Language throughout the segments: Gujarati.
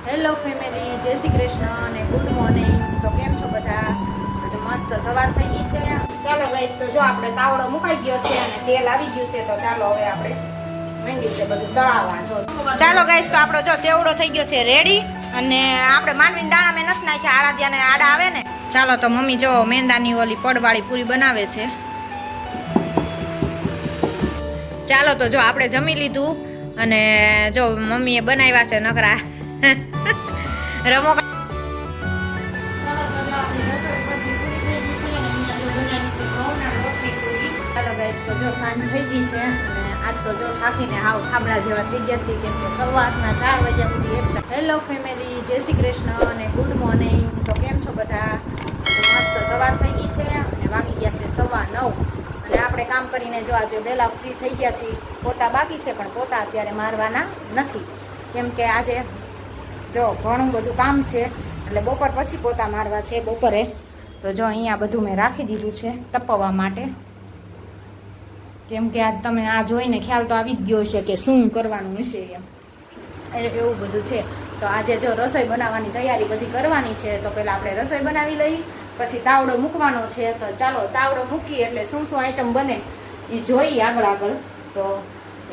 હેલો ફેમિલી, જય શ્રી કૃષ્ણ અને ગુડ મોર્નિંગ. તો કેમ છો બધા? તો મસ્ત સવાર થઈ ગઈ છે. ચાલો ગાઈસ, તો જો આપણે તાવડો મુકાઈ ગયો છે અને તેલ આવી ગયું છે. તો ચાલો હવે આપણે માંડ્યું છે બધું તળાવવા. જો ચાલો ગાઈસ, તો આપણો જો ચેવડો થઈ ગયો છે રેડી. અને આપણે માંડવીના દાણા મેં નથી નાખ્યા, આરાધ્યાને આડા આવે ને. ચાલો તો મમ્મી જો મેંદાની ઓલી પડવાળી પૂરી બનાવે છે. ચાલો તો જો આપણે જમી લીધું અને જો મમ્મીએ બનાવ્યા છે નકરા રમો. ચાલો ગાઈસ, તો જો સાંજ થઈ ગઈ છે અને આજ તો જો થાકીને હાવ થાંભલા જેવા થઈ ગયા છે, કેમ કે સવારના 4 વાગ્યા સુધી એકદમ. હેલો ફેમિલી, જય શ્રી કૃષ્ણ અને ગુડ મોર્નિંગ. તો કેમ છો બધા? મસ્ત સવાર થઈ ગઈ છે અને વાગી ગયા છે 9:15 અને આપણે કામ કરીને જો આજે વહેલા ફ્રી થઈ ગયા છીએ. પોતા બાકી છે પણ પોતા અત્યારે મારવાના નથી, કેમ કે આજે જો ઘણું બધું કામ છે એટલે બપોર પછી પોતા મારવા છે બપોરે. તો જો અહીંયા બધું મેં રાખી દીધું છે તપવા માટે, કેમ કે આજ તમે આ જોઈને ખ્યાલ તો આવી જ ગયો છે કે શું કરવાનું હશે એમ, એવું બધું છે. તો આજે જો રસોઈ બનાવવાની તૈયારી બધી કરવાની છે. તો પહેલાં આપણે રસોઈ બનાવી લઈ, પછી તાવડો મૂકવાનો છે. તો ચાલો તાવડો મૂકી એટલે શું શું આઈટમ બને એ જોઈએ આગળ. તો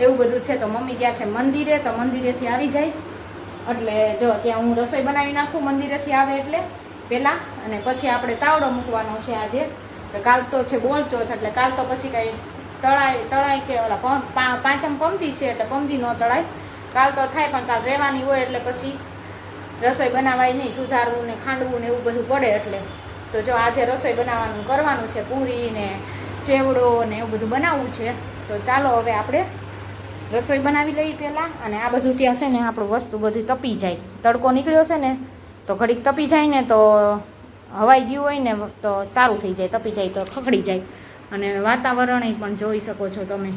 એવું બધું છે. તો મમ્મી ગયા છે મંદિરે, તો મંદિરેથી આવી જાય એટલે જો ત્યાં હું રસોઈ બનાવી નાખું મંદિરેથી આવે એટલે પહેલાં, અને પછી આપણે તાવડો મૂકવાનો છે આજે. તો કાલ તો છે બોલચોથ, એટલે કાલ તો પછી કાંઈ તળાય કે ઓલા પાંચમ પમદી છે એટલે પમદી ન તળાય. કાલ તો થાય પણ કાલ રહેવાની હોય એટલે પછી રસોઈ બનાવાય નહીં, સુધારવું ને ખાંડવું ને એવું બધું પડે એટલે. તો જો આજે રસોઈ બનાવવાનું કરવાનું છે, પૂરી ને ચેવડો ને એવું બધું બનાવવું છે. તો ચાલો હવે આપણે રસોઈ બનાવી લઈએ પહેલાં. અને આ બધું ત્યાં છે ને આપણું વસ્તુ બધી તપી જાય, તડકો નીકળ્યો છે ને તો ઘડીક તપી જાય ને તો હવાઈ ગયું હોય ને તો સારું થઈ જાય, તપી જાય તો ખખડી જાય. અને વાતાવરણ પણ જોઈ શકો છો તમે,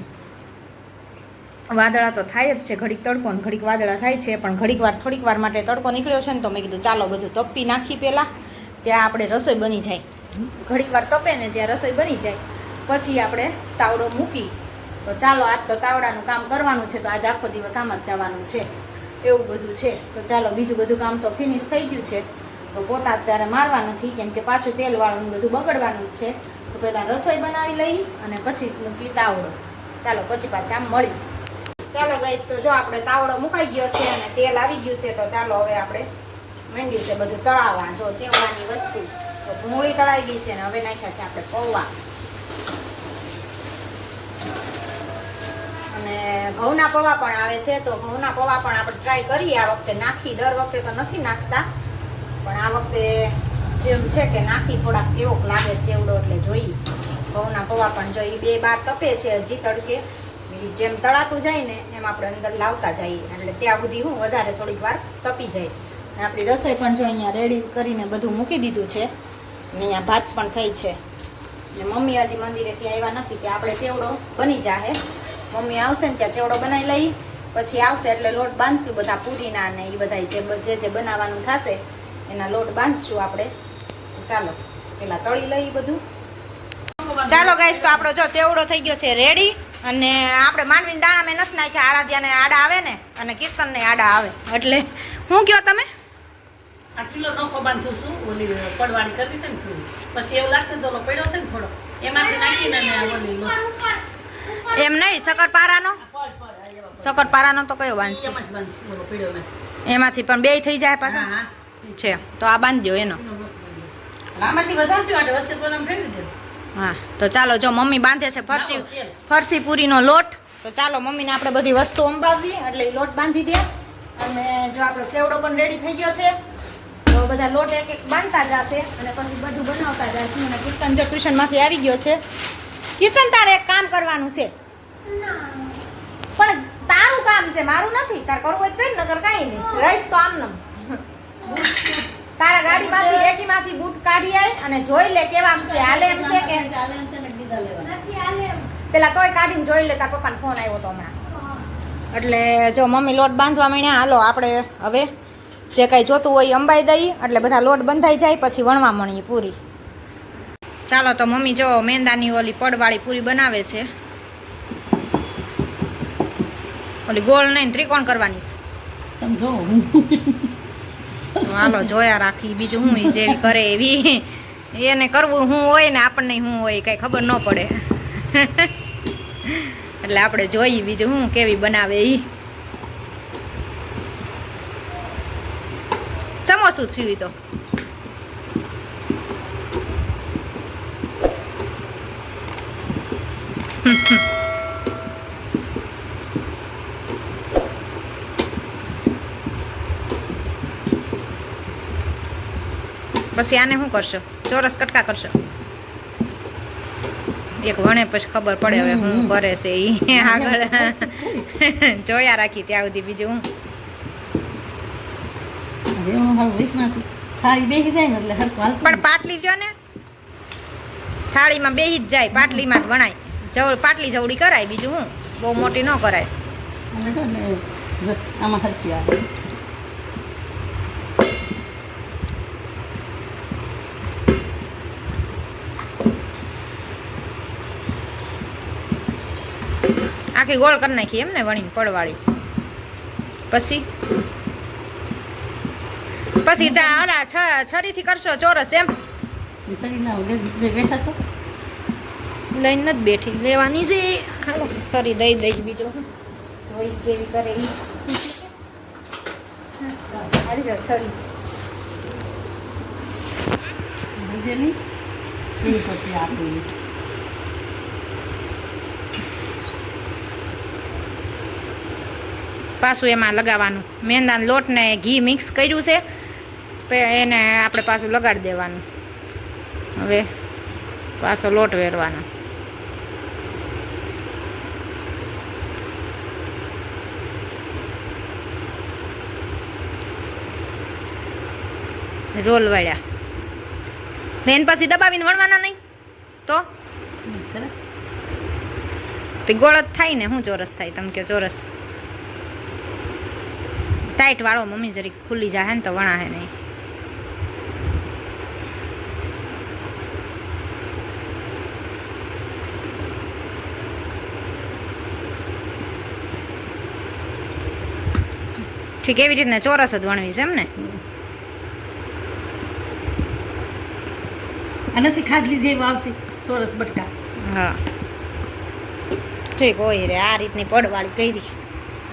વાદળા તો થાય જ છે, ઘડીક તડકો ને ઘડીક વાદળા થાય છે. પણ થોડીક વાર માટે તડકો નીકળ્યો છે ને તો મેં કીધું ચાલો બધું તપી નાખી પહેલાં, ત્યાં આપણે રસોઈ બની જાય. ઘડીક વાર તપે ને ત્યાં રસોઈ બની જાય, પછી આપણે તાવડો મૂકી. તો ચાલો આજ તો તાવડાનું કામ કરવાનું છે, તો આજ આખો દિવસ આમ જ જવાનું છે, એવું બધું છે. તો ચાલો બીજું બધું કામ તો ફિનિશ થઈ ગયું છે. તો પોતા અત્યારે મારવા નથી, કેમ કે પાછું તેલવાળું બધું બગડવાનું જ છે. તો પહેલાં રસોઈ બનાવી લઈ અને પછી મૂકી તાવડો. ચાલો પછી પાછા આમ મળી. ચાલો ગાઈસ, તો જો આપણે તાવડો મુકાઈ ગયો છે અને તેલ આવી ગયું છે. તો ચાલો હવે આપણે માંડ્યું છે બધું તળાવવા. જો ચેવડાની વસ્તુ તો મૂળી તળાઈ ગઈ છે ને હવે નાખ્યા છે આપણે પૌવા અને ઘઉંના પૌવા પણ આવે છે. તો ઘઉંના પૌવા પણ આપણે ટ્રાય કરીએ આ વખતે નાખી. દર વખતે તો નથી નાખતા, પણ આ વખતે જેમ છે કે નાખી થોડાક કેવોક લાગે ચેવડો એટલે જોઈએ. ઘઉંના પૌવા પણ જોઈએ, 2 બાર તપે છે હજી તડકે. જેમ તળાતું જાય ને એમ આપણે અંદર લાવતા જઈએ એટલે ત્યાં સુધી હું વધારે થોડીક વાર તપી જાય. અને આપણી રસોઈ પણ જો અહીંયા રેડી કરીને બધું મૂકી દીધું છે. અને અહીંયા ભાત પણ થઈ છે. ને મમ્મી હજી મંદિરેથી આવ્યા નથી કે આપણે ચેવડો બની જાહે. મમ્મી આવશે ને ત્યાં ચેવડો બનાવી લઈ, પછી આવશે એટલે લોટ બાંધશું બધા પૂરીના ને એ બધા જે બનાવવાનું થશે એના લોટ બાંધશું આપણે. ચાલો પેલા તળી લઈ બધું. ચાલો ગાઈસ, તો આપણો જો ચેવડો થઈ ગયો છે રેડી. અને આપણે માંડવીના દાણા મેં નથી નાખ્યા, આરાધ્યાને આડા આવે ને અને કીર્તનને આડા આવે એટલે. શું કહો તમે? આ કિલો નોખો બાંધું છું, ઓલી પડવાળી કરવી છે ને પૂરી. પછી એવું લાગશે તો ઓલો પડ્યો છે ને થોડો, એમાંથી નાખીને ઓલી લો એમ નહીં, શક્કરપારાનો તો કયો બાંધશે? એમ જ બાંધશું, ઓલો પડ્યો નથી એમાંથી પણ 2 થઈ જાય પાછા છે. તો આ બાંધજો એનો. આમાંથી વધારશું એટલે વચ્ચે તો ફેરવી દે. હા તો ચાલો, જો મમ્મી બાંધે છે ફરસી પૂરીનો લોટ. તો ચાલો મમ્મીને આપણે બધી વસ્તુ અંબાવીએ એટલે એ લોટ બાંધી દે. અને જો આપણો ચેવડો પણ રેડી થઈ ગયો છે. તો બધા લોટ એક એક બાંધતા જશે અને પછી બધું બનાવતા જશે. અને કીર્તન જો ટ્યુશનમાંથી આવી ગયો છે. કીર્તન, તારે એક કામ કરવાનું છે. પણ તારું કામ છે, મારું નથી. તારે કરવું હોય તો કર, નકર કાંઈ નહીં, રહીશ તો આમ. તારા ગાડીમાંથી રેકીમાંથી બૂટ કાઢી આય અને જોઈ લે કેવા છે, હાલે એમ છે કે પેલા તોય કાઢીને જોઈ લે. તાર પપ્પાનો ફોન આવ્યો તો હમણાં એટલે જો મમ્મી લોટ બાંધવા માંડ્યા. હાલો આપણે હવે જે કાંઈ જોતું હોય અંબાઈ દઈ એટલે બધા લોટ બંધાઈ જાય, પછી વણવા મણીએ પૂરી. ચાલો તો મમ્મી જો મેંદાની ઓલી પડવાળી પૂરી બનાવે છે. ઓલી ગોળ નહીં, ત્રિકોણ કરવાની છે. તમે જો હાલો જોયા રાખી, બીજું હું ઈ જેવી કરે એવી. એને કરવું શું હોય ને આપણને શું હોય કઈ ખબર ન પડે. એટલે આપણે જોઈએ બીજું હું કેવી બનાવે ઈ. સમોસું થયું ઈ તો. પછી આને શું કરશો? ચોરસ કટકા કરશો? એક વણે પછી ખબર પડે હવે શું કરે છે ઈ. આગળ જોયા રાખી ત્યાં સુધી બીજું હું. થાળી બેસી જાય ને એટલે હરખું હાલતું. પણ પાટલી જો ને થાળીમાં બેસી જ જાય, પાટલીમાં જ વણાય. પાટલી જવડી કરાય, બીજું હું બહુ મોટી ન કરાય. એટલે આમાં હરખી આવે. આખી ગોળ કરી નાખી એમ ને વણીને પડવાળી. પછી ઓલા છરીથી કરશો ચોરસ એમ? બેઠા છો લઈને નથી બેઠી, લેવાની છે. હાલો છરી દઈ દઈ, બીજું જોઈ કેવી કરે ઈ. છરી કેવી પડશે આપણી. પાછું એમાં લગાવવાનું મેંદાનો લોટ ને ઘી મિક્સ કર્યું છે, એને આપણે પાછું લગાડી દેવાનું. હવે પાછો લોટ વેરવાનો. રોલ વાળ્યા બેન, પછી દબાવીને વણવાના નહીં તો ગોળ જ થાય ને. શું ચોરસ થાય? તમે કહો ચોરસ ટાઈટ વાળો મમ્મી, જરીક ખુલ્લી જાય ને તો વણાહે નહીં. ઠીક એવી રીતના ચોરસ જ વણવી છે એમ ને? નથી ખાટલી જેવું આવતી ચોરસ બટકા. હા ઠીક હોય રે. આ રીતની પડવાળી કરી,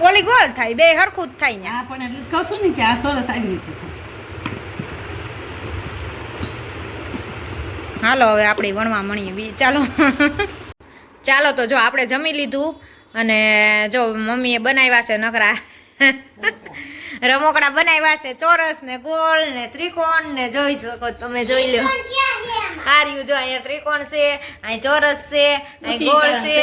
ઓલી ગોળ થાય, બે હરખું જ થાય ને. હા પણ એટલે જ કહું છું ને કે આ ચોરસ આવી રીતે થાય. હાલો હવે આપણે વણવા મળીએ. ચાલો ચાલો તો જો આપણે જમી લીધું અને જો મમ્મીએ બનાવ્યા છે નકરા રમકડા બનાવ્યા છે, ચોરસ ને ગોળ ને ત્રિકોણ ને. જોઈ શકો તમે, જોઈ લો. હાર્યું જો અહીંયા ત્રિકોણ છે, અહીં ચોરસ છે, અહીં ગોળ છે.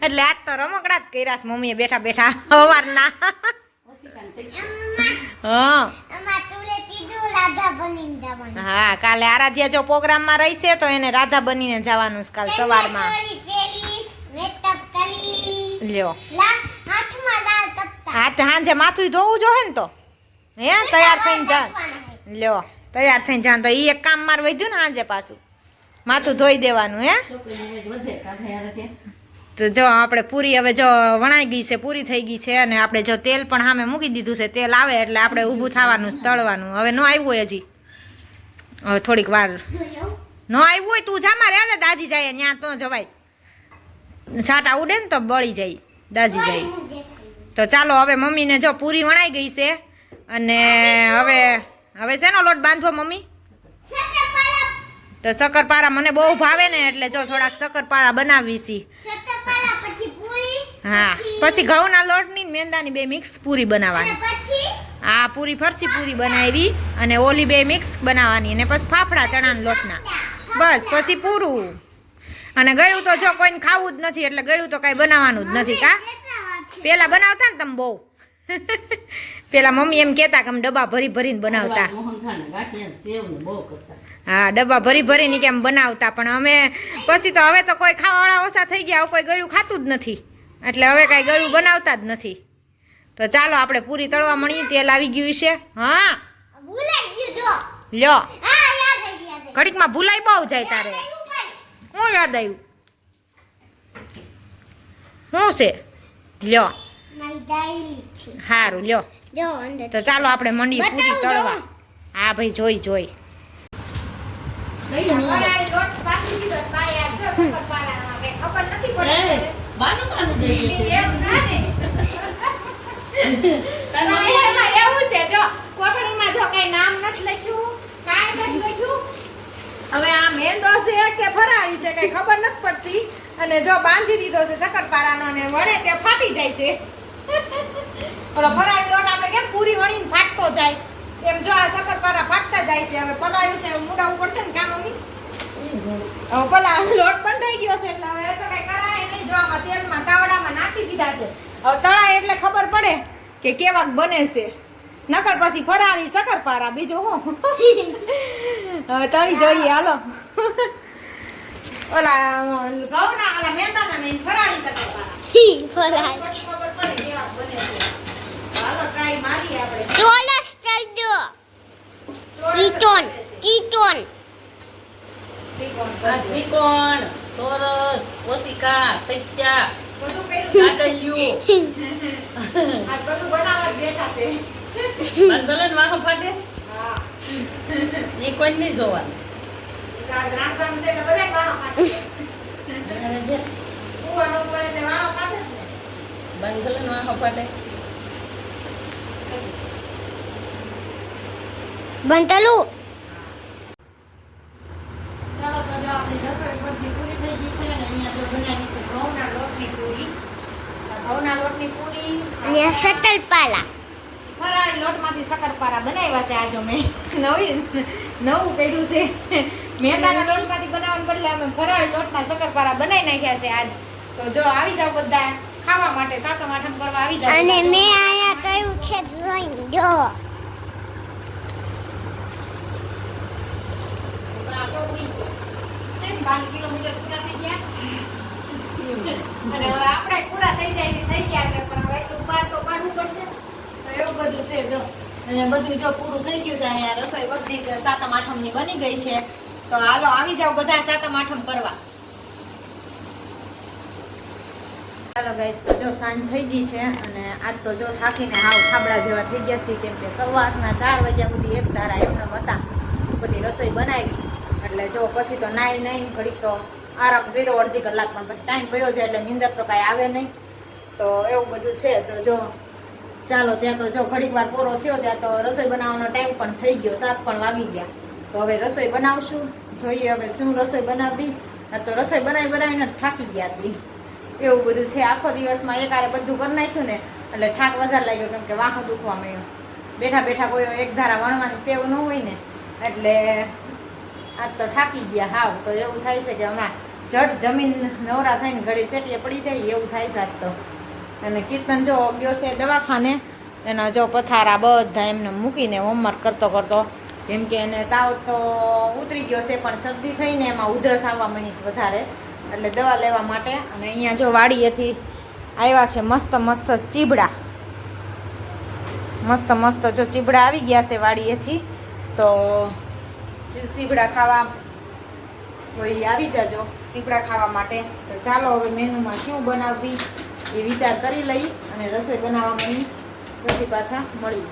એટલે આજ તો રમકડા જ કર્યા છે મમ્મીએ બેઠા બેઠા સવારના. હા કાલે આરાધ્યા જો પ્રોગ્રામમાં રહી છે તો એને રાધા બનીને જવાનું છે કાલ સવારમાં. લ્યો હા સાંજે માથું ધોવું જોઈએ ને તો હે તૈયાર થઈને જા. લ્યો તૈયાર થઈને જા તો એ એક કામ માર વધ્યું ને સાંજે પાછું માથું ધોઈ દેવાનું. હે તો જો આપણે પૂરી હવે જો વણાઈ ગઈ છે, પૂરી થઈ ગઈ છે. અને આપણે જો તેલ પણ સામે મૂકી દીધું છે. તેલ આવે એટલે આપણે ઊભું થવાનું તળવાનું. હવે ન આવ્યું હોય હજી, હવે થોડીક વાર ન આવ્યું હોય તું જા મારે હાલે દાજી જાય ત્યાં તો જવાય. છાંટા ઉડે ને તો બળી જાય, દાજી જાય. તો ચાલો હવે મમ્મીને જો પૂરી વણાઈ ગઈ છે. અને હવે શેનો લોટ બાંધવો મમ્મી? તો શક્કરપારા મને બહુ ભાવે ને એટલે જો થોડાક શક્કરપારા બનાવી છે. હા પછી ઘઉંના લોટની મેંદાની બે મિક્સ પૂરી બનાવવાની. આ પૂરી ફરસી પૂરી બનાવી અને ઓલી બે મિક્સ બનાવવાની. અને પછી ફાફડા ચણાના લોટના. બસ પછી પૂરું. અને ગળ્યું તો જો કોઈને ખાવું જ નથી એટલે ગળ્યું તો કાંઈ બનાવવાનું જ નથી. કા પેલા બનાવતા ને તમે બહુ પેલા મમ્મી એમ કહેતા કે અમે ડબ્બા ભરી ભરીને બનાવતા. હા ડબ્બા ભરી ભરીને કેમ બનાવતા. પણ અમે પછી તો હવે તો કોઈ ખાવાવાળા ઓછા થઈ ગયા, કોઈ ગળ્યું ખાતું જ નથી એટલે હવે કાંઈ ગળ્યું બનાવતા જ નથી. તો ચાલો આપણે પૂરી તળવા મળીએ. તેલ આવી ગયું છે. હા લ્યો ઘડીકમાં ભૂલાઈ બહુ જાય તારે. શું યાદ આવ્યું? શું છે? લ્યો મારી ડાયરી છે સારું લ્યો જો અંદર તો ચાલો આપણે મંડીએ પૂરી બતાવું તળવા જો. હા ભાઈ જોઈ બાનું બાનું દઈ દેશે. તારી મમ્મી હવે આ મેંદો છે કે ફરાળી છે કઈ ખબર નથી પડતી અને જો બાંધી દીધો છે શક્કરપારાનો અને વળે તે ફાટી જાય છે ઓલો ફરાળી લોટ આપણે કેમ પૂરી વણીને ફાટતો જાય એમ જો આ શક્કરપારા ફાટતા જાય છે હવે પલાળ્યું છે મૂડાવું પડશે ને કામ મમ્મી હવે પેલા લોટ બંધાઈ ગયો છે એટલે હવે તો કઈ કરાય નહીં જો આમાં તેલમાં તાવડામાં નાખી દીધા છે હવે તળાય એટલે ખબર પડે કે કેવાક બને છે નકર પછી ફરાળી શક્કરપારા બીજું હું હવે તળી જોઈએ હાલો ઓલા ઘઉંના ઓલા મેંદાના ને ફરાળી શક્કરપારા ફરાળ પછી ખબર પડે કેવાક બને છે હાલો ટ્રાય મારીએ આપણે ચોલસ ચલજો ચીટોન ચીટોન આ ત્રિકોણ, ચોરસ, ઓશિકા, તૈત્યા, બધું કર્યું કાટલિયું. આ બધું બનાવવા જ બેઠા છે બંધોલન વાહો ફાટે હા એ કોઈ નહીં જોવાનું. આજ રાંધવાનું છે એટલે બધાય વાહ પાડે અને જે કુવાનો પડે એટલે વાહ પાડે જ ને બંધોલન વાહો ફાટે બંતલુ ચાલો તો જો આપણી રસોઈ બધી પૂરી થઈ ગઈ છે અને અહીંયા જો બનાવી છે ઘઉંના લોટની પૂરી આ ઘઉંના લોટની પૂરી અને આ સટલ પાલા ફરાળી લોટમાંથી શક્કરપારા બનાવ્યા છે આજ અમે નવું કર્યું છે મેંદાના લોટમાંથી બનાવવાને બદલે અમે ફરાળી લોટના શક્કરપારા બનાવી નાખ્યા છે આજ તો જો આવી જાવ બધા ખાવા માટે સાતમ આઠમ કરવા આવી જાવ અને મેં આયા કર્યું છે ડ્રોઈંગ જો આ જો ઉઈ ગયો. 5 કિલોમીટર પૂરા થઈ ગયા અને હવે આપણે પૂરા થઈ જાય કે થઈ ગયા છે પણ હવે એટલું પાર તો કાઢવું પડશે તો એવું બધું છે જો અને બધું જો પૂરું થઈ ગયું છે અહીંયા રસોઈ બધી જ સાતમ આઠમ ની બની ગઈ છે તો હાલો આવી જાવ બધા સાતમ આઠમ કરવા ચાલો ગાઈસ તો જો સાંજ થઈ ગઈ છે અને આજ તો જો થાકીને હાવ થાબડા જેવા થઈ ગયા છે કેમ કે સવારના 4 વાગ્યા સુધી એક ધારા એમને હતા બધી રસોઈ બનાવી એટલે જો પછી તો નાઈ નાઈને ઘડીક તો આરામ કર્યો અડધી કલાક પણ પછી ટાઈમ ગયો છે એટલે નીંદર તો કાંઈ આવે નહીં તો એવું બધું છે તો જો ચાલો ત્યાં તો જો ઘડીક વાર પૂરો થયો ત્યાં તો રસોઈ બનાવવાનો ટાઈમ પણ થઈ ગયો 7 પણ વાગી ગયા તો હવે રસોઈ બનાવશું જોઈએ હવે શું રસોઈ બનાવવી આ તો રસોઈ બનાવીને થાકી ગયા છીએ એવું બધું છે આખો દિવસમાં એકારે બધું કરી નાખ્યું ને એટલે થાક વધારે લાગ્યો કેમ કે વાહો દુખવા માંડ્યો બેઠા બેઠા કોઈ એક ધારા વણવાની ટેવ ન હોય ને એટલે આજ તો થાકી ગયા હાવ તો એવું થાય છે કે હમણાં જટ જમીન નવરા થઈને ઘડી સેટીએ પડી જાય એવું થાય છે આજ તો અને કીર્તન જો ગયો છે દવાખાને એના જો પથારા બધા એમને મૂકીને હોમવર્ક કરતો કેમ કે એને તાવ તો ઉતરી ગયો છે પણ શરદી થઈને એમાં ઉધરસ આવવા માંડી છે વધારે એટલે દવા લેવા માટે અને અહીંયા જો વાડીએથી આવ્યા છે મસ્ત મસ્ત ચીબડા મસ્ત જો ચીબડા આવી ગયા છે વાડીએથી તો ચીબડા ખાવા કોઈ આવી જાજો ચીબડા ખાવા માટે તો ચાલો હવે મેનુમાં શું બનાવવી એ વિચાર કરી લઈ અને રસોઈ બનાવવા માંડી પછી પાછા મળી